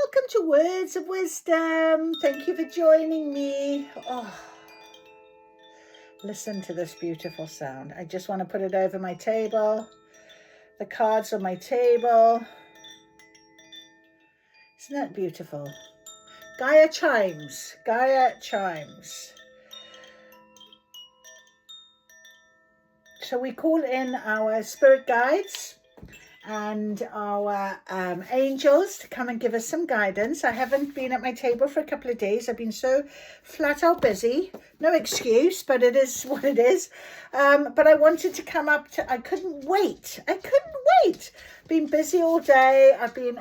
Welcome to Words of Wisdom. Thank you for joining me. Oh, listen to this beautiful sound. I just want to put it over my table. The cards on my table. Isn't that beautiful? Gaia chimes. Gaia chimes. So we call in our spirit guides and our angels to come and give us some guidance. I haven't been at my table for a couple of days. I've been so flat out busy. No excuse, but it is what it is. But I wanted to come up to, I couldn't wait. Been busy all day. I've been,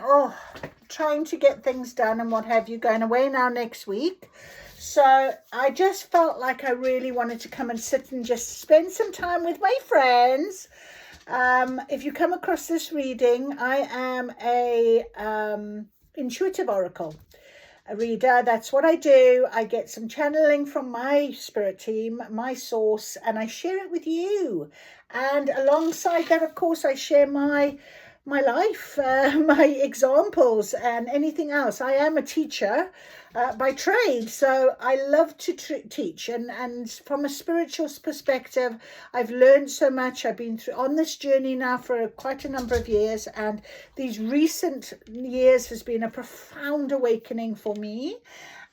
trying to get things done and what have you. Going away now next week. So I just felt like I really wanted to come and sit and just spend some time with my friends. If you come across this reading, I am a intuitive oracle, a reader. That's what I do. I get some channeling from my spirit team, my source, and I share it with you. And alongside that, of course, I share my life, my examples, and anything else. I am a teacher by trade, so I love to teach, and from a spiritual perspective, I've learned so much. I've been on this journey now for quite a number of years, and these recent years has been a profound awakening for me.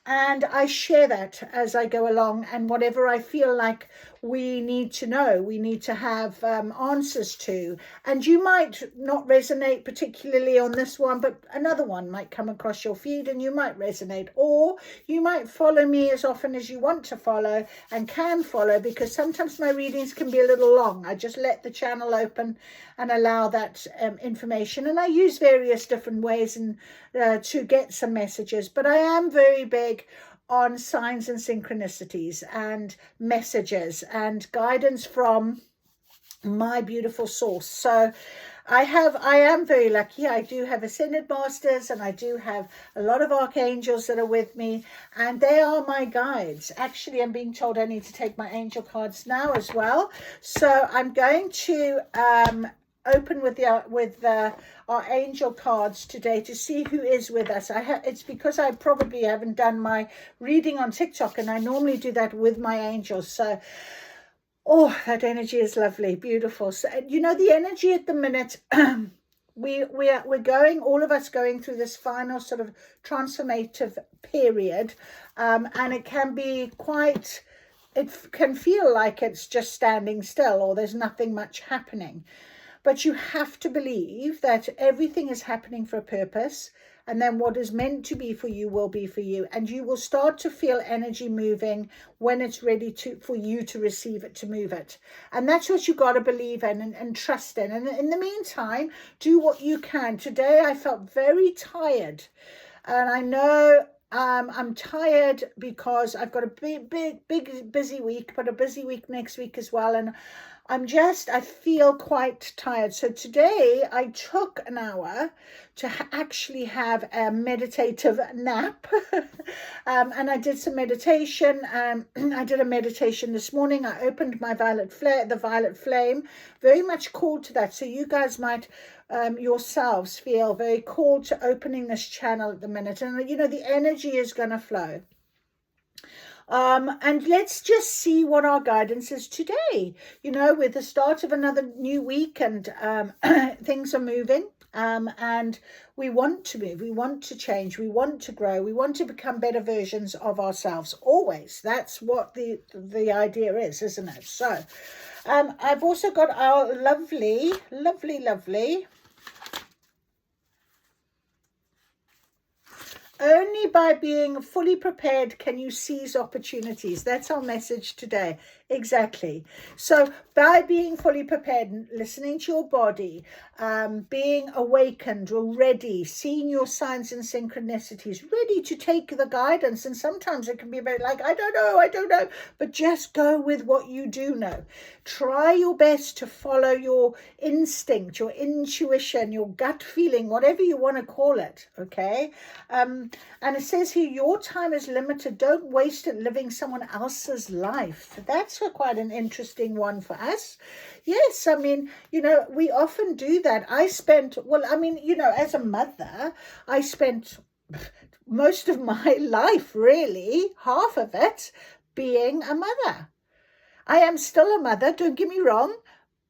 And I share that as I go along, and whatever I feel like we need to know, we need to have answers to. And you might not resonate particularly on this one, but another one might come across your feed and you might resonate. Or you might follow me as often as you want to follow and can follow, because sometimes my readings can be a little long. I just let the channel open and allow that information. And I use various different ways to get some messages. But I am very big on signs and synchronicities and messages and guidance from my beautiful source. So I am very lucky. I do have ascended masters, and I do have a lot of archangels that are with me, and they are my guides. Actually, I'm being told I need to take my angel cards now as well. So I'm going to open with our angel cards today to see who is with us. It's because I probably haven't done my reading on TikTok, and I normally do that with my angels. So that energy is lovely, beautiful. So you know, the energy at the minute, we're going, all of us going through this final sort of transformative period, and it can be quite, it can feel like it's just standing still or there's nothing much happening. But you have to believe that everything is happening for a purpose, and then what is meant to be for you will be for you, and you will start to feel energy moving when it's ready for you to receive it, to move it. And that's what you got to believe in and trust in. And in the meantime, do what you can. Today I felt very tired, and I know I'm tired because I've got a big busy week, but a busy week next week as well, and I feel quite tired. So today I took an hour to actually have a meditative nap. And I did some meditation. I did a meditation this morning. I opened my the violet flame, very much called to that. So you guys might yourselves feel very called to opening this channel at the minute. And you know, the energy is going to flow. And let's just see what our guidance is today. You know, with the start of another new week, and things are moving, and we want to move, we want to change, we want to grow, we want to become better versions of ourselves. Always, that's what the idea is, isn't it? So I've also got our lovely only by being fully prepared can you seize opportunities. That's our message today. Exactly. So by being fully prepared, listening to your body, being awakened or ready, seeing your signs and synchronicities, ready to take the guidance. And sometimes it can be very like, I don't know, but just go with what you do know. Try your best to follow your instinct, your intuition, your gut feeling, whatever you want to call it. Okay. And it says here, your time is limited. Don't waste it living someone else's life. That's quite an interesting one for us. Yes, I mean, you know, we often do that. As a mother, I spent most of my life, really, half of it being a mother. I am still a mother, don't get me wrong,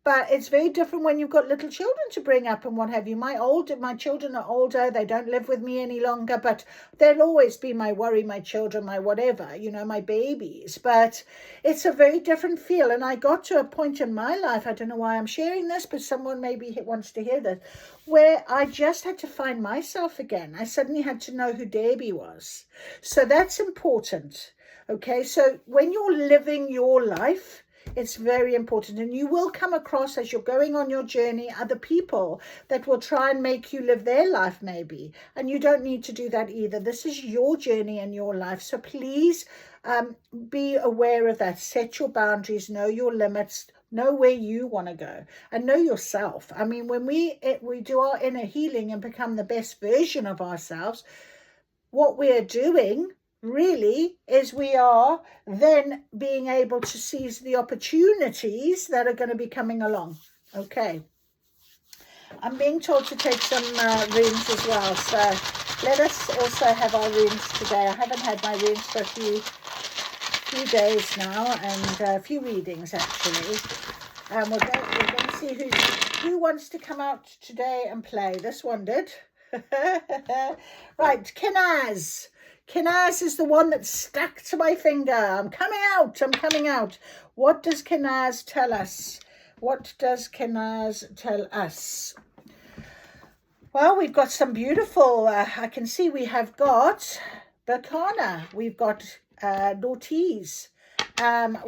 but it's very different when you've got little children to bring up and what have you. My children are older, they don't live with me any longer, but they'll always be my worry, my children, my whatever, my babies. But it's a very different feel. And I got to a point in my life, I don't know why I'm sharing this, but someone maybe wants to hear this, where I just had to find myself again. I suddenly had to know who Debbie was. So that's important. Okay, so when you're living your life, it's very important, and you will come across as you're going on your journey other people that will try and make you live their life maybe, and you don't need to do that either. This is your journey and your life, so please be aware of that. Set your boundaries, know your limits, know where you want to go, and know yourself. I mean, when we do our inner healing and become the best version of ourselves, what we're doing really is we are then being able to seize the opportunities that are going to be coming along. Okay, I'm being told to take some runes as well, so let us also have our runes today. I haven't had my runes for a few days now, and a few readings actually, and we're going to see who wants to come out today and play. This one did. Right, Kenaz. Kenaz is the one that stuck to my finger. I'm coming out. What does Kenaz tell us? Well, we've got some beautiful, I can see we have got Berkana. We've got Nortiz.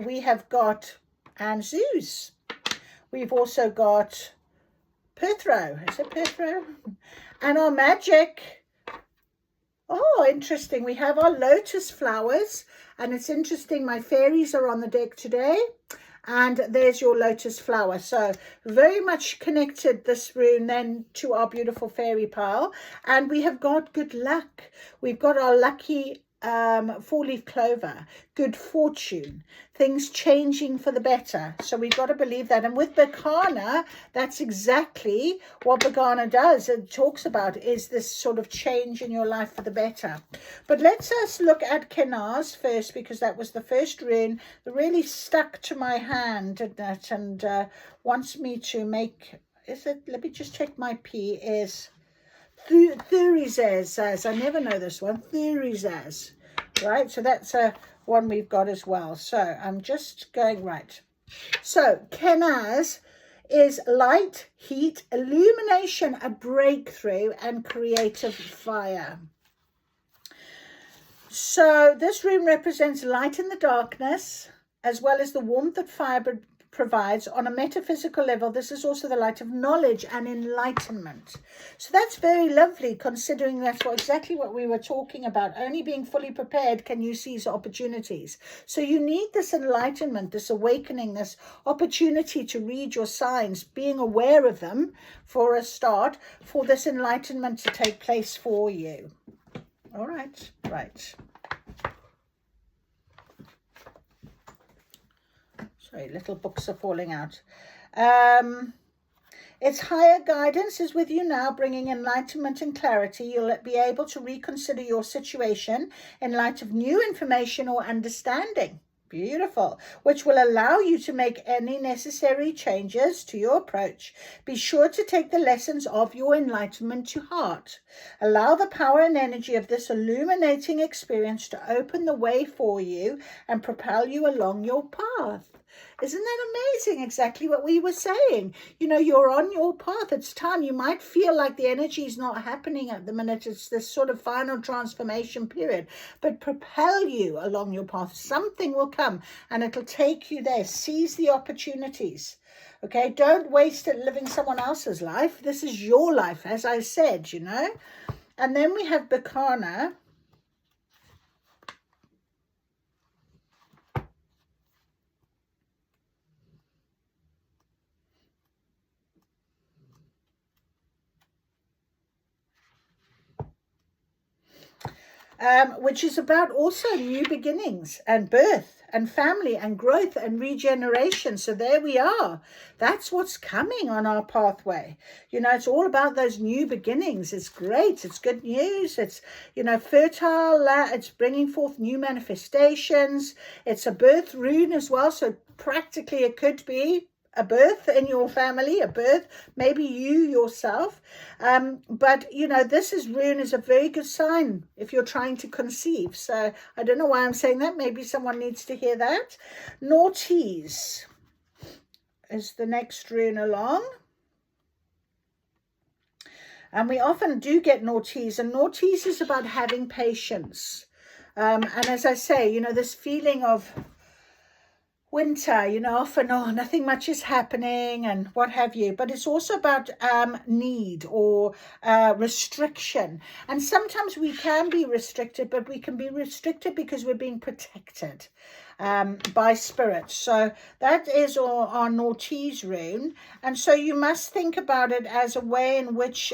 We have got Anzuz. We've also got Perthro. Is it Perthro? And our magic. Oh, interesting. We have our lotus flowers, and it's interesting. My fairies are on the deck today, and there's your lotus flower. So very much connected, this rune, then to our beautiful fairy pile. And we have got good luck. We've got our lucky four-leaf clover, good fortune, things changing for the better. So we've got to believe that. And with Berkana, that's exactly what Berkana does. It talks about is this sort of change in your life for the better. But let's us look at Kenaz first, because that was the first rune that really stuck to my hand, and wants me to make, let me just check my P, is Thurizaz. I never know this one. Thurizaz. Right, so that's one we've got as well. So I'm just going right. So Kenaz is light, heat, illumination, a breakthrough, and creative fire. So this rune represents light in the darkness, as well as the warmth that fire provides. On a metaphysical level, this is also the light of knowledge and enlightenment. So that's very lovely, considering that's exactly what we were talking about. Only being fully prepared can you seize opportunities. So you need this enlightenment, this awakening, this opportunity to read your signs, being aware of them for a start, for this enlightenment to take place for you. All right, right. Sorry, little books are falling out. Its higher guidance is with you now, bringing enlightenment and clarity. You'll be able to reconsider your situation in light of new information or understanding. Beautiful. Which will allow you to make any necessary changes to your approach. Be sure to take the lessons of your enlightenment to heart. Allow the power and energy of this illuminating experience to open the way for you and propel you along your path. Isn't that amazing? Exactly what we were saying. You're on your path. It's time. You might feel like the energy is not happening at the minute. It's this sort of final transformation period. But propel you along your path. Something will come and it'll take you there. Seize the opportunities. Okay? Don't waste it living someone else's life. This is your life, as I said, And then we have Berkana. which is about also new beginnings and birth and family and growth and regeneration. So there we are. That's what's coming on our pathway. You know, it's all about those new beginnings. It's great. It's good news. It's, you know, fertile. It's bringing forth new manifestations. It's a birth rune as well. So practically it could be a birth in your family, a birth, maybe you yourself. But, you know, this rune is a very good sign if you're trying to conceive. So I don't know why I'm saying that. Maybe someone needs to hear that. Naughties is the next rune along. And we often do get naughties. And naughties is about having patience. And as I say, you know, this feeling of winter, you know, often, oh, nothing much is happening and what have you. But it's also about need or restriction. And sometimes we can be restricted, but we can be restricted because we're being protected by spirit. So that is our Naughties rune. And so you must think about it as a way in which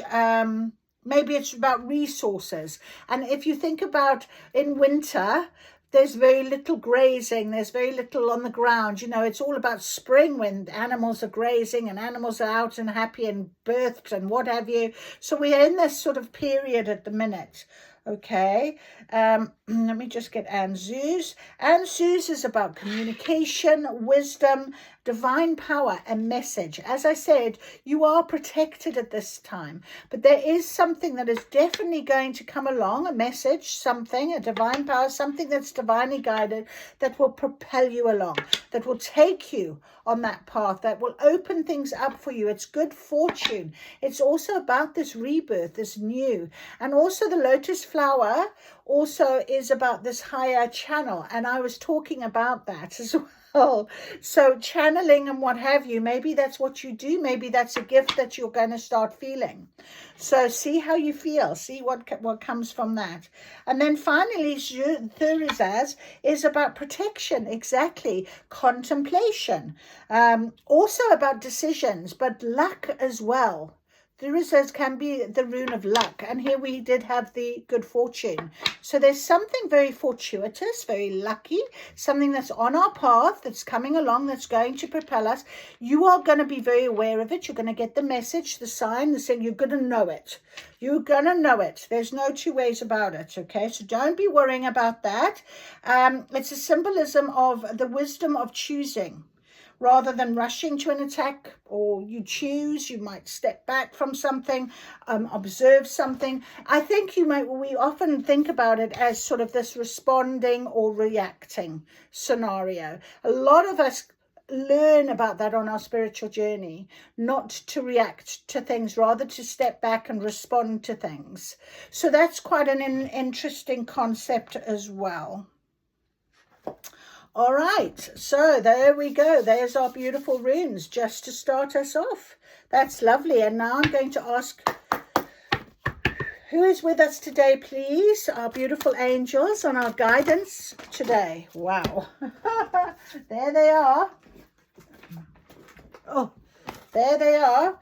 maybe it's about resources. And if you think about in winter, there's very little grazing, there's very little on the ground. You know, it's all about spring when animals are grazing and animals are out and happy and birthed and what have you. So we are in this sort of period at the minute. Okay, let me just get Anzuz. Anzuz is about communication, wisdom, divine power and message. As I said, you are protected at this time, but there is something that is definitely going to come along, a message, something, a divine power, something that's divinely guided that will propel you along, that will take you on that path, that will open things up for you. It's good fortune. It's also about this rebirth, this new, and also the lotus flower also is about this higher channel. And I was talking about that as well. So channeling and what have you, maybe that's what you do. Maybe that's a gift that you're going to start feeling. So see how you feel. See what comes from that. And then finally, Thurizaz is about protection. Exactly. Contemplation. Also about decisions, but luck as well. Thurizaz can be the rune of luck, and here we did have the good fortune. So there's something very fortuitous, very lucky, something that's on our path, that's coming along, that's going to propel us. You are going to be very aware of it. You're going to get the message, the sign, the thing. You're going to know it. You're going to know it. There's no two ways about it, okay? So don't be worrying about that. It's a symbolism of the wisdom of choosing. Rather than rushing to an attack, or you choose, you might step back from something, observe something. I think we often think about it as sort of this responding or reacting scenario. A lot of us learn about that on our spiritual journey, not to react to things, rather to step back and respond to things. So that's quite an interesting concept as well. All right, so there we go. There's our beautiful runes just to start us off. That's lovely. And now I'm going to ask who is with us today, please. Our beautiful angels on our guidance today. Wow. There they are. Oh, there they are.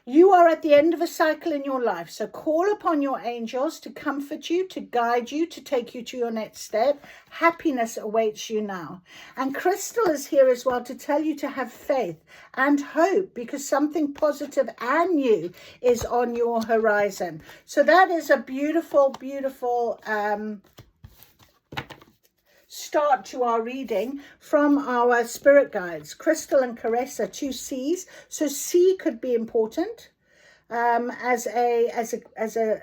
You are at the end of a cycle in your life, so call upon your angels to comfort you, to guide you, to take you to your next step. Happiness awaits you now. And Crystal is here as well to tell you to have faith and hope, because something positive and new is on your horizon. So that is a beautiful, beautiful start to our reading from our spirit guides, Crystal and Caressa, 2 C's. So C could be important as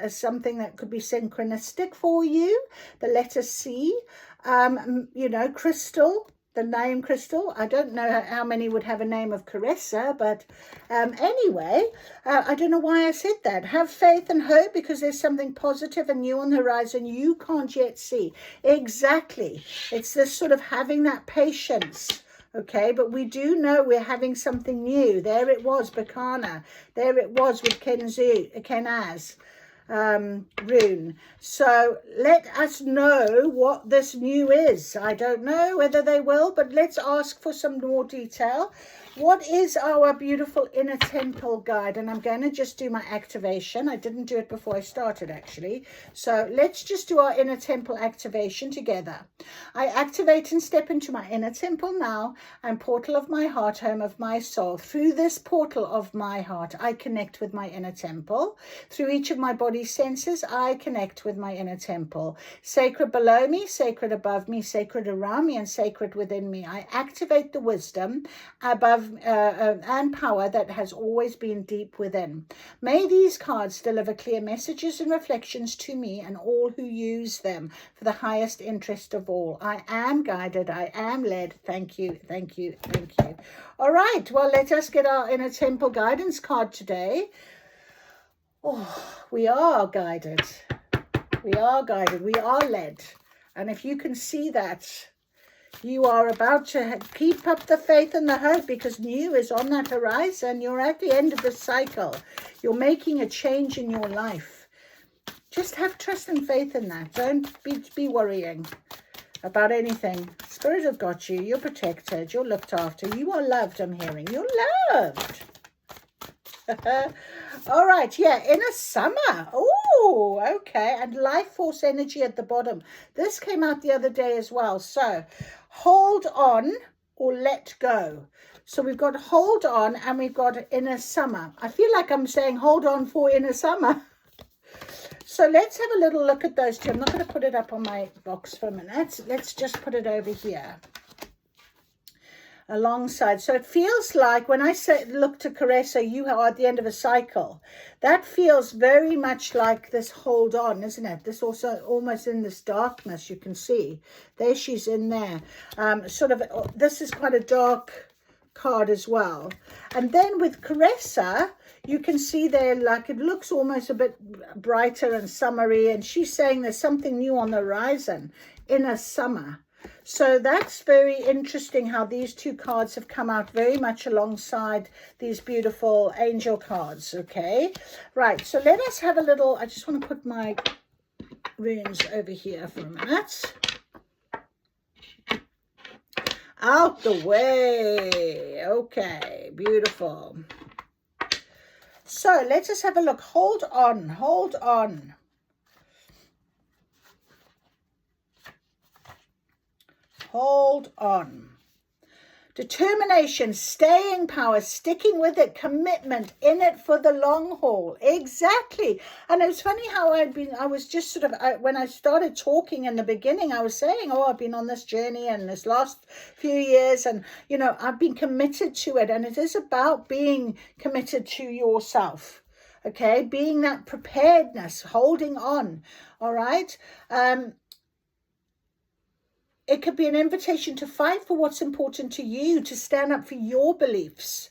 something that could be synchronistic for you. The letter C, you know, Crystal. The name Crystal, I don't know how many would have a name of Caressa, but anyway, I don't know why I said that. Have faith and hope, because there's something positive and new on the horizon you can't yet see. Exactly. It's this sort of having that patience. Okay, but we do know we're having something new. There it was, Bacana. There it was with Kenaz. Rune. So let us know what this new is. I don't know whether they will, but let's ask for some more detail. What is our beautiful inner temple guide? And I'm going to just do my activation. I didn't do it before I started, actually. So let's just do our inner temple activation together. I activate and step into my inner temple now, and portal of my heart, home of my soul. Through this portal of my heart, I connect with my inner temple. Through each of my body senses, I connect with my inner temple. Sacred below me, sacred above me, sacred around me, and sacred within me. I activate the wisdom above and power that has always been deep within. May these cards deliver clear messages and reflections to me and all who use them for the highest interest of all. I am guided. I am led. Thank you. Thank you. Thank you. All right. Well, let us get our inner temple guidance card today. Oh, we are guided. We are guided. We are led. And if you can see that, you are about to keep up the faith and the hope, because new is on that horizon. You're at the end of the cycle. You're making a change in your life. Just have trust and faith in that. Don't be worrying about anything. Spirit have got you. You're protected. You're looked after. You are loved, I'm hearing. You're loved. All right, yeah, inner summer. Oh, okay. And life force energy at the bottom. This came out the other day as well. So hold on or let go. So we've got hold on and we've got inner summer. I feel like I'm saying hold on for inner summer. So let's have a little look at those two. I'm not going to put it up on my box for a minute. Let's just put it over here alongside. So it feels like when I say look to Caressa, you are at the end of a cycle. That feels very much like this hold on, isn't it? This also almost in this darkness, you can see there she's in there. Sort of, this is quite a dark card as well. And then with Caressa, you can see there, like it looks almost a bit brighter and summery, and she's saying there's something new on the horizon, inner summer. So that's very interesting how these two cards have come out very much alongside these beautiful angel cards, okay? Right, so let us have a little, I just want to put my runes over here for a minute. Out the way. Okay, beautiful. So let us have a look. Hold on, hold on. Hold on. Determination, staying power, sticking with it, commitment, in it for the long haul. Exactly. And it was funny how I was just sort of, when I started talking in the beginning, I was saying, oh, I've been on this journey and this last few years, and, you know, I've been committed to it. And it is about being committed to yourself. Okay, being that preparedness, holding on. All right. It could be an invitation to fight for what's important to you, to stand up for your beliefs,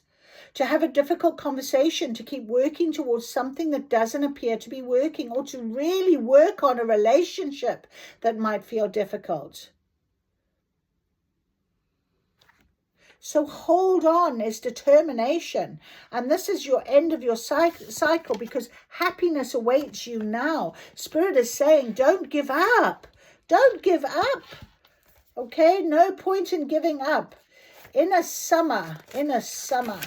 to have a difficult conversation, to keep working towards something that doesn't appear to be working, or to really work on a relationship that might feel difficult. So hold on is determination. And this is your end of your cycle, because happiness awaits you now. Spirit is saying, don't give up. Don't give up. Okay, no point in giving up. Inner summer, inner summer.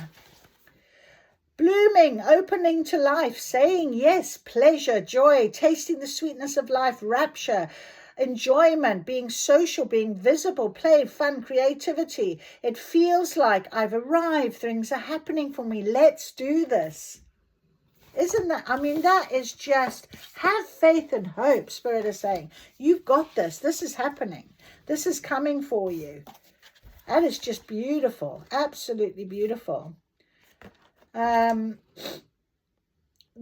Blooming, opening to life, saying yes, pleasure, joy, tasting the sweetness of life, rapture, enjoyment, being social, being visible, play, fun, creativity. It feels like I've arrived, things are happening for me. Let's do this. Isn't that, I mean, that is just, have faith and hope, Spirit is saying. You've got this. This is happening. This is coming for you. That is just beautiful. Absolutely beautiful. The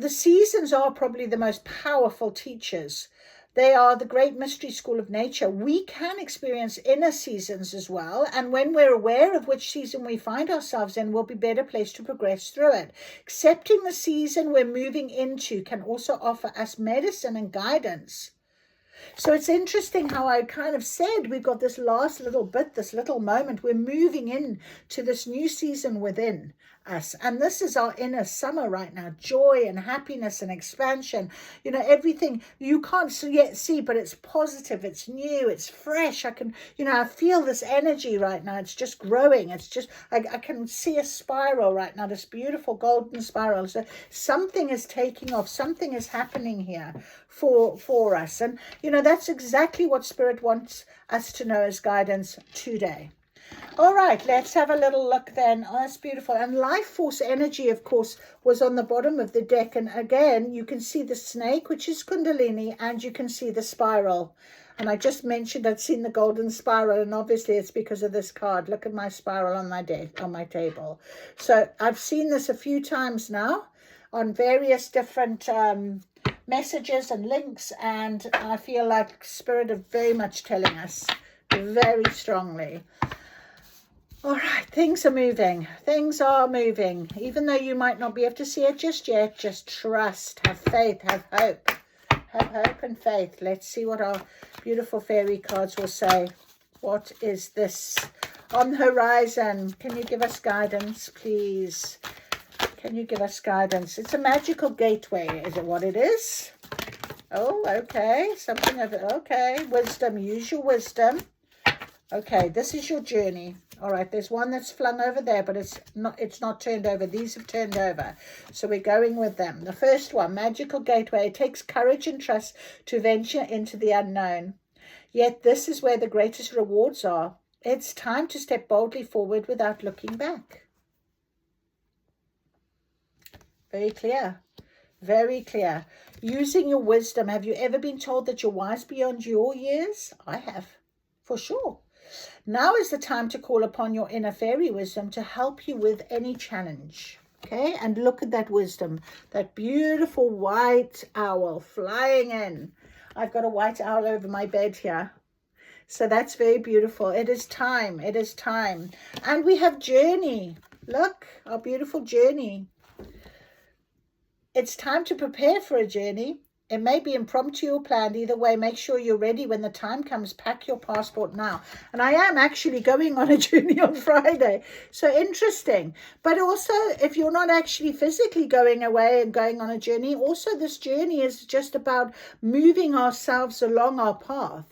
seasons are probably the most powerful teachers. They are the great mystery school of nature. We can experience inner seasons as well. And when we're aware of which season we find ourselves in, we'll be better placed to progress through it. Accepting the season we're moving into can also offer us medicine and guidance. So it's interesting how I kind of said we've got this last little bit, this little moment. We're moving in to this new season within. us. And this is our inner summer right now, joy and happiness and expansion. You know, everything you can't yet see, but it's positive, it's new, it's fresh. I can, you know, I feel this energy right now. It's just growing. It's just, I can see a spiral right now, this beautiful golden spiral. So something is taking off, something is happening here for us. And, you know, that's exactly what Spirit wants us to know as guidance today. All right, let's have a little look then. Oh, that's beautiful. And life force energy, of course, was on the bottom of the deck. And again, you can see the snake, which is Kundalini, and you can see the spiral. And I just mentioned I'd seen the golden spiral, and obviously it's because of this card. Look at my spiral on my table. So I've seen this a few times now on various different messages and links, and I feel like Spirit are very much telling us very strongly. All right, things are moving. Things are moving. Even though you might not be able to see it just yet, just trust, have faith, have hope. Have hope and faith. Let's see what our beautiful fairy cards will say. What is this on the horizon? Can you give us guidance, please? Can you give us guidance? It's a magical gateway. Is it what it is? Oh, okay. Something of it. Okay. Wisdom. Use your wisdom. Okay, this is your journey. All right, there's one that's flung over there, but it's not turned over. These have turned over. So we're going with them. The first one, magical gateway. It takes courage and trust to venture into the unknown. Yet this is where the greatest rewards are. It's time to step boldly forward without looking back. Very clear. Very clear. Using your wisdom. Have you ever been told that you're wise beyond your years? I have, for sure. Now is the time to call upon your inner fairy wisdom to help you with any challenge. Okay, and look at that wisdom, that beautiful white owl flying in. I've got a white owl over my bed here. So that's very beautiful. It is time. It is time. And we have journey. Look, our beautiful journey. It's time to prepare for a journey. It may be impromptu or planned. Either way, make sure you're ready when the time comes. Pack your passport now. And I am actually going on a journey on Friday. So interesting. But also, if you're not actually physically going away and going on a journey, also this journey is just about moving ourselves along our path.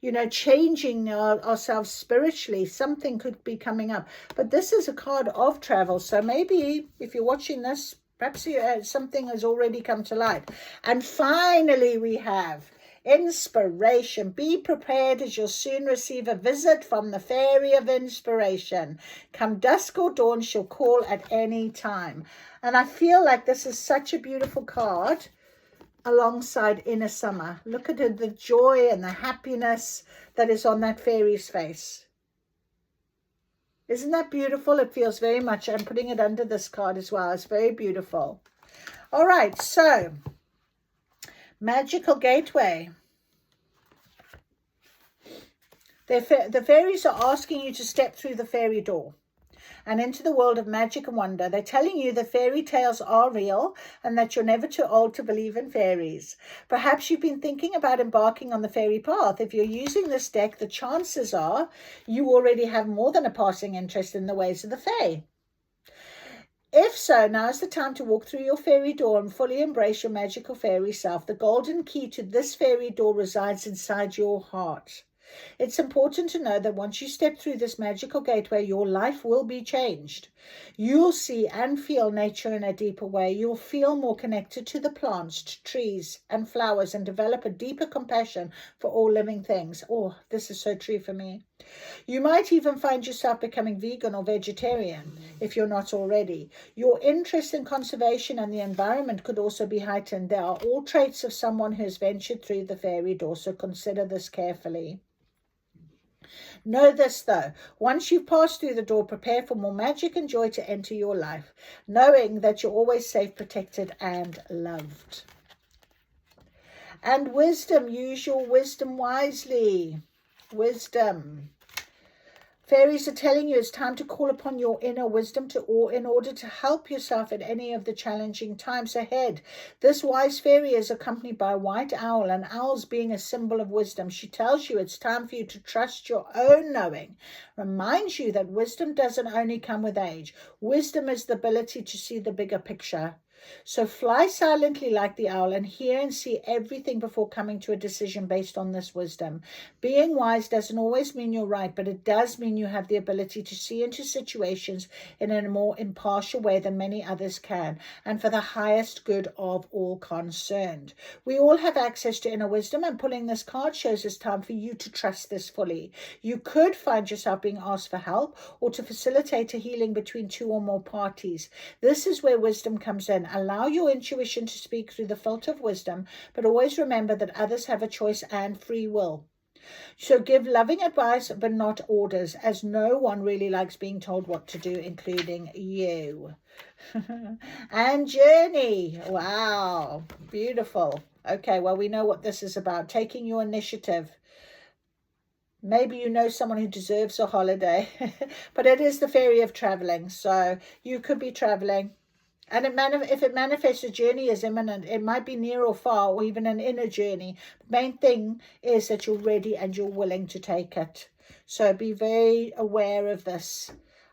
You know, changing ourselves spiritually. Something could be coming up. But this is a card of travel. So maybe if you're watching this, perhaps something has already come to light. And finally, we have inspiration. Be prepared, as you'll soon receive a visit from the Fairy of Inspiration. Come dusk or dawn, she'll call at any time. And I feel like this is such a beautiful card alongside Inner Summer. Look at the joy and the happiness that is on that fairy's face. Isn't that beautiful? It feels very much, I'm putting it under this card as well. It's very beautiful. All right, so magical gateway. The fairies are asking you to step through the fairy door and into the world of magic and wonder. They're telling you that fairy tales are real and that you're never too old to believe in fairies. Perhaps you've been thinking about embarking on the fairy path. If you're using this deck, the chances are you already have more than a passing interest in the ways of the fae. If so, now is the time to walk through your fairy door and fully embrace your magical fairy self. The golden key to this fairy door resides inside your heart. It's important to know that once you step through this magical gateway, your life will be changed. You'll see and feel nature in a deeper way. You'll feel more connected to the plants, trees, and flowers, and develop a deeper compassion for all living things. Oh, this is so true for me. You might even find yourself becoming vegan or vegetarian if you're not already. Your interest in conservation and the environment could also be heightened. They are all traits of someone who has ventured through the fairy door, so consider this carefully. Know this though, once you've passed through the door, prepare for more magic and joy to enter your life, knowing that you're always safe, protected, and loved. And wisdom, use your wisdom wisely. Wisdom. Fairies are telling you it's time to call upon your inner wisdom in order to help yourself at any of the challenging times ahead. This wise fairy is accompanied by a white owl, and owls being a symbol of wisdom. She tells you it's time for you to trust your own knowing. Reminds you that wisdom doesn't only come with age. Wisdom is the ability to see the bigger picture. So fly silently like the owl and hear and see everything before coming to a decision based on this wisdom. Being wise doesn't always mean you're right, but it does mean you have the ability to see into situations in a more impartial way than many others can, and for the highest good of all concerned. We all have access to inner wisdom, and pulling this card shows it's time for you to trust this fully. You could find yourself being asked for help or to facilitate a healing between two or more parties. This is where wisdom comes in. Allow your intuition to speak through the filter of wisdom, but always remember that others have a choice and free will. So give loving advice, but not orders, as no one really likes being told what to do, including you. And Journey. Wow, beautiful. Okay, well, we know what this is about. Taking your initiative. Maybe you know someone who deserves a holiday, but it is the fairy of traveling. So you could be traveling. And if it manifests a journey is imminent, it might be near or far, or even an inner journey. The main thing is that you're ready and you're willing to take it. So be very aware of this.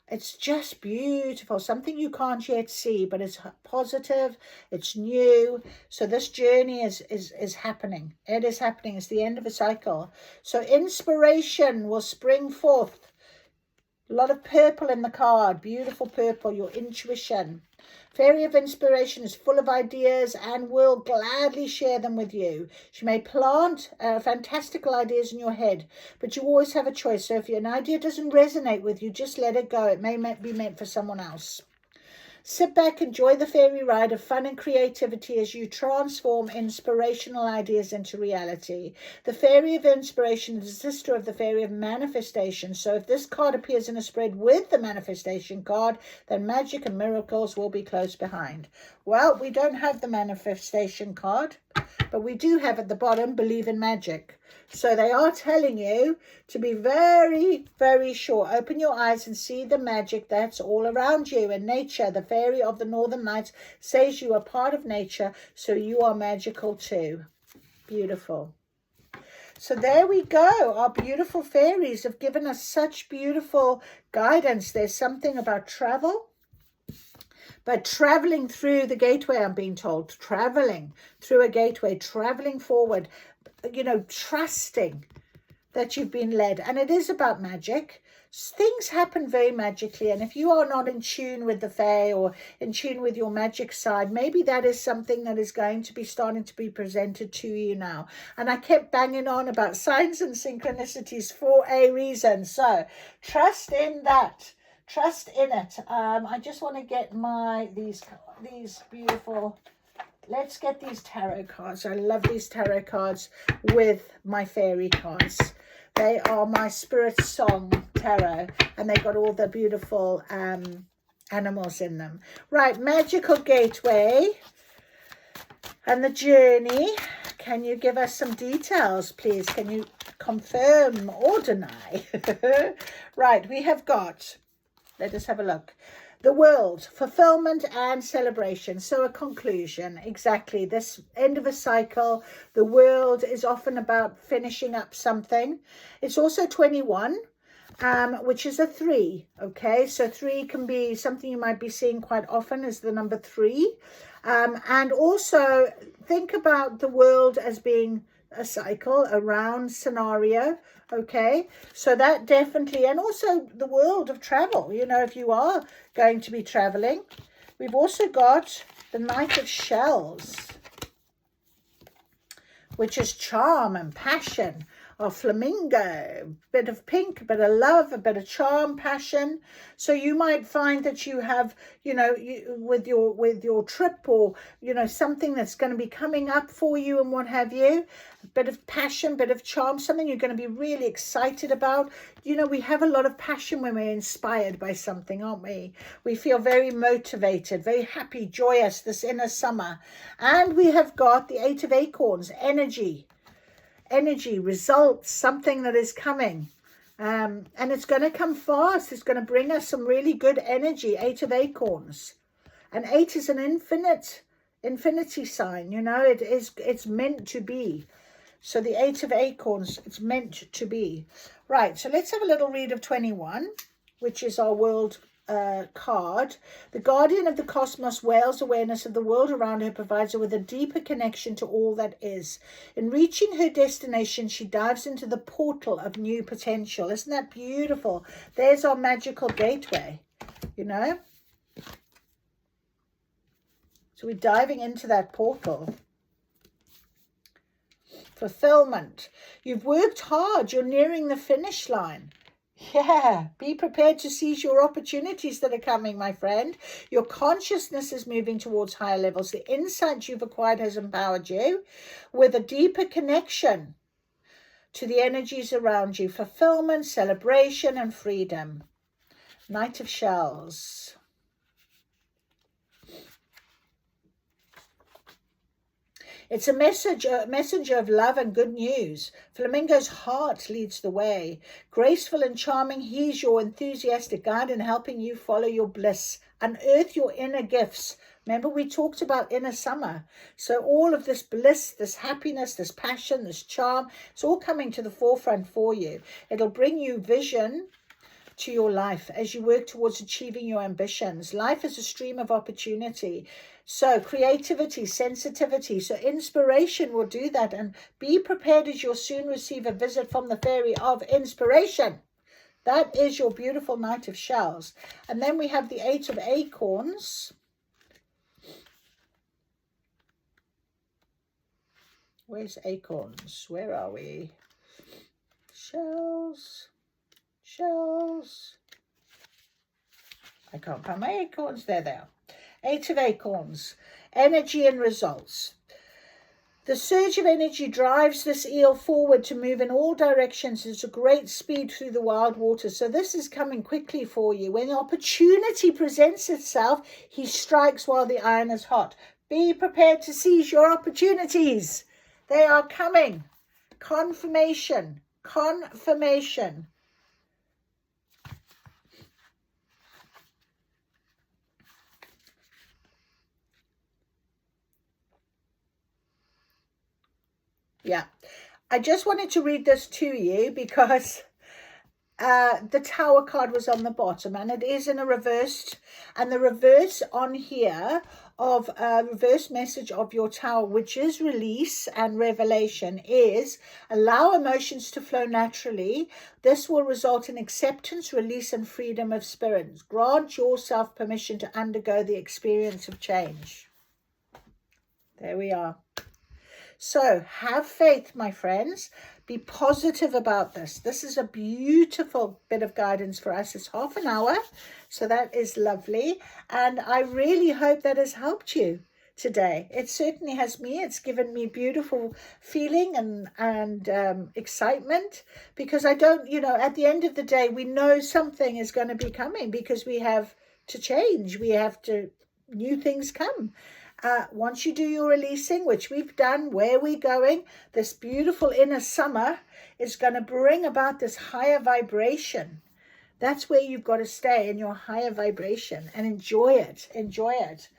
It's just beautiful, something you can't yet see, but it's positive, it's new. So this journey is happening. It is happening. It's the end of a cycle. So inspiration will spring forth. A lot of purple in the card, beautiful purple, your intuition. Fairy of Inspiration is full of ideas and will gladly share them with you. She may plant fantastical ideas in your head, but you always have a choice. So if an idea doesn't resonate with you, just let it go. It may be meant for someone else. Sit back, enjoy the fairy ride of fun and creativity as you transform inspirational ideas into reality. The Fairy of Inspiration is the sister of the Fairy of Manifestation. So if this card appears in a spread with the Manifestation card, then magic and miracles will be close behind. Well, we don't have the Manifestation card, but we do have at the bottom, Believe in Magic. So they are telling you to be very, very sure. Open your eyes and see the magic that's all around you. And nature, the fairy of the Northern Lights, says you are part of nature, so you are magical too. Beautiful. So there we go. Our beautiful fairies have given us such beautiful guidance. There's something about travel. But traveling through the gateway, I'm being told, traveling through a gateway, traveling forward, you know, trusting that you've been led. And it is about magic. Things happen very magically. And if you are not in tune with the fae or in tune with your magic side, maybe that is something that is going to be starting to be presented to you now. And I kept banging on about signs and synchronicities for a reason. So trust in that. Trust in it. I just want to get these beautiful, let's get these tarot cards. I love these tarot cards with my fairy cards. They are my Spirit Song tarot, and they got all the beautiful animals in them. Right, Magical Gateway and the journey. Can you give us some details, please? Can you confirm or deny? Right, we have got, let us have a look. The world, fulfillment and celebration. So a conclusion, exactly. This end of a cycle. The world is often about finishing up something. It's also 21, which is a 3. Okay, so 3 can be something you might be seeing quite often as the number 3. And also think about the world as being a cycle, a round scenario. Okay, so that definitely, and also the world of travel, you know, if you are going to be traveling. We've also got the Knight of Shells, which is charm and passion. Or flamingo, bit of pink, a bit of love, a bit of charm, passion. So you might find that you have, you know, with your trip, or, you know, something that's going to be coming up for you and what have you, a bit of passion, bit of charm, something you're going to be really excited about. You know, we have a lot of passion when we're inspired by something, aren't we? We feel very motivated, very happy, joyous, this inner summer. And we have got the 8 of Acorns, energy, results, something that is coming. And it's going to come fast. It's going to bring us some really good energy. 8 of Acorns. And 8 is an infinity sign, you know, it's meant to be. So the 8 of Acorns, it's meant to be. Right, so let's have a little read of 21, which is our world card. The guardian of the cosmos wails awareness of the world around her, provides her with a deeper connection to all that is. In reaching her destination, she dives into the portal of new potential. Isn't that beautiful? There's our magical gateway, you know. So we're diving into that portal. Fulfillment. You've worked hard. You're nearing the finish line. Yeah, be prepared to seize your opportunities that are coming, my friend. Your consciousness is moving towards higher levels. The insight you've acquired has empowered you with a deeper connection to the energies around you. Fulfillment, celebration, and freedom. Knight of Shells. It's a messenger of love and good news. Flamingo's heart leads the way. Graceful and charming, he's your enthusiastic guide in helping you follow your bliss. Unearth your inner gifts. Remember, we talked about inner summer. So all of this bliss, this happiness, this passion, this charm, it's all coming to the forefront for you. It'll bring you vision to your life as you work towards achieving your ambitions. Life is a stream of opportunity. So creativity, sensitivity, so inspiration will do that. And be prepared as you'll soon receive a visit from the fairy of inspiration. That is your beautiful Knight of Shells. And then we have the 8 of Acorns. Where's Acorns? Where are we? Shells. Shells. I can't find my acorns. There they are. 8 of Acorns. Energy and results. The surge of energy drives this eel forward to move in all directions. It's a great speed through the wild waters. So this is coming quickly for you. When the opportunity presents itself, he strikes while the iron is hot. Be prepared to seize your opportunities. They are coming. Confirmation. Confirmation. Yeah, I just wanted to read this to you because the Tower card was on the bottom and it is in a reversed, and the reverse on here of a reverse message of your Tower, which is release and revelation, is allow emotions to flow naturally. This will result in acceptance, release, and freedom of spirit. Grant yourself permission to undergo the experience of change. There we are. So have faith, my friends. Be positive about this. This is a beautiful bit of guidance for us. It's half an hour, so that is lovely. And I really hope that has helped you today. It certainly has me. It's given me beautiful feeling and excitement, because I don't, you know, at the end of the day, we know something is going to be coming because we have to change. We have to, new things come. Once you do your releasing, which we've done, where we're going, this beautiful inner summer is going to bring about this higher vibration. That's where you've got to stay, in your higher vibration, and enjoy it. Enjoy it.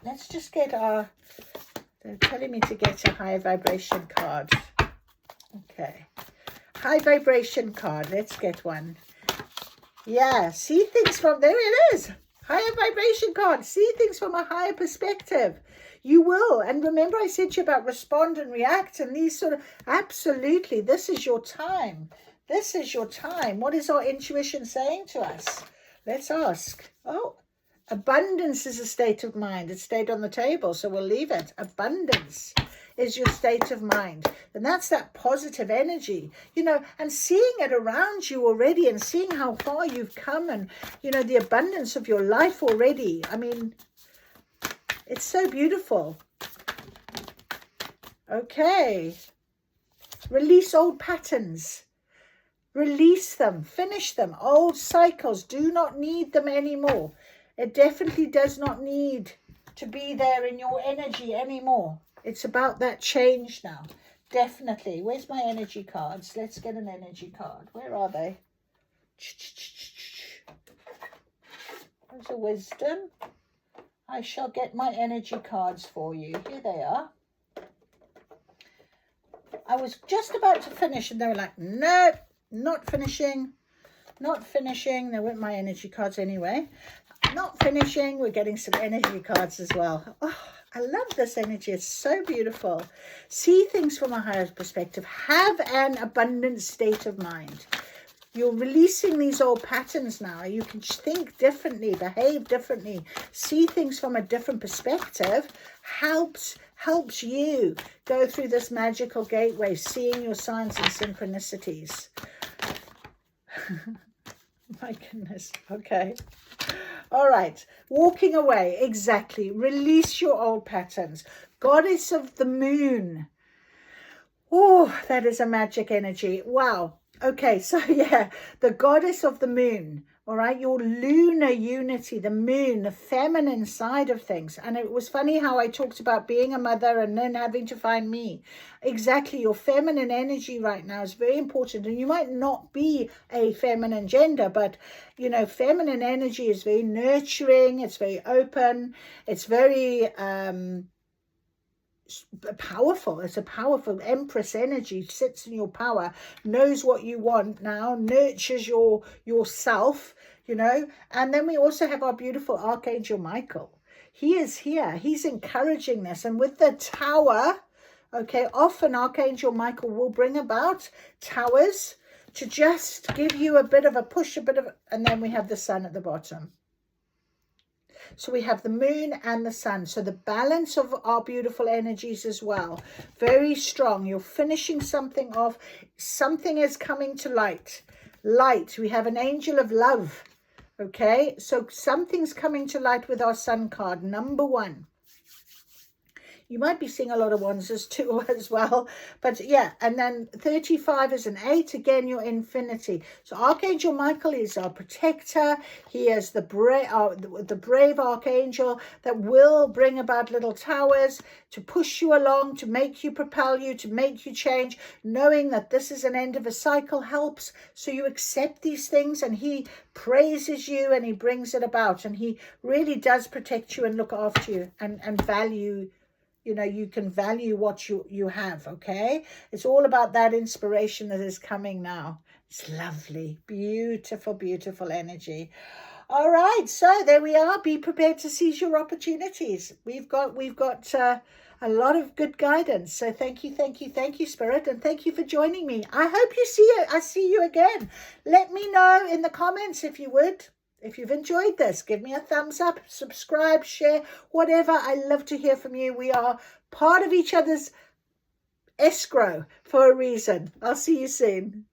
Let's just get our, they're telling me to get a high vibration card. Okay. High vibration card. Let's get one. Yeah. See things from, there it is. Higher vibration card. See things from a higher perspective. You will. And remember I said to you about respond and react and these sort of, absolutely. This is your time. This is your time. What is our intuition saying to us? Let's ask. Oh, abundance is a state of mind. It stayed on the table, so we'll leave it. Abundance is your state of mind. And that's that positive energy, you know, and seeing it around you already and seeing how far you've come and, you know, the abundance of your life already. I mean, it's so beautiful. Okay. Release old patterns. Release them. Finish them. Old cycles. Do not need them anymore. It definitely does not need to be there in your energy anymore. It's about that change now. Definitely. Where's my energy cards? Let's get an energy card. Where are they? There's a wisdom. I shall get my energy cards for you. Here they are. I was just about to finish and they were like, no, not finishing. Not finishing. They weren't my energy cards anyway. Not finishing. We're getting some energy cards as well. Oh, I love this energy. It's so beautiful. See things from a higher perspective. Have an abundant state of mind. You're releasing these old patterns now. You can think differently, behave differently, see things from a different perspective. Helps you go through this magical gateway, seeing your signs and synchronicities. My goodness. Okay. All right. Walking away. Exactly. Release your old patterns. Goddess of the moon. Oh, that is a magic energy. Wow. Okay, so yeah, the goddess of the moon, all right, your lunar unity, the moon, the feminine side of things. And it was funny how I talked about being a mother and then having to find me. Exactly, your feminine energy right now is very important. And you might not be a feminine gender, but, you know, feminine energy is very nurturing, it's very open, it's very powerful. It's a powerful empress energy, sits in your power, knows what you want now, nurtures yourself, you know. And then we also have our beautiful Archangel Michael. He is here. He's encouraging this. And with the tower, okay, often Archangel Michael will bring about towers to just give you a bit of a push, and then we have the sun at the bottom. So we have the moon and the sun. So the balance of our beautiful energies as well. Very strong. You're finishing something off. Something is coming to light. Light. We have an angel of love. Okay. So something's coming to light with our sun card. Number 1. You might be seeing a lot of ones as too as well. But yeah, and then 35 is an 8. Again, your infinity. So Archangel Michael is our protector. He is the brave archangel that will bring about little towers to push you along, to make you, propel you, to make you change. Knowing that this is an end of a cycle helps. So you accept these things, and he praises you and he brings it about. And he really does protect you and look after you and value. You know, you can value what you have, okay? It's all about that inspiration that is coming now. It's lovely, beautiful, beautiful energy. All right, so there we are. Be prepared to seize your opportunities. We've got a lot of good guidance. So thank you, Spirit, and thank you for joining me. I hope I see you again. Let me know in the comments if you would. If you've enjoyed this, give me a thumbs up, subscribe, share, whatever. I love to hear from you. We are part of each other's escrow for a reason. I'll see you soon.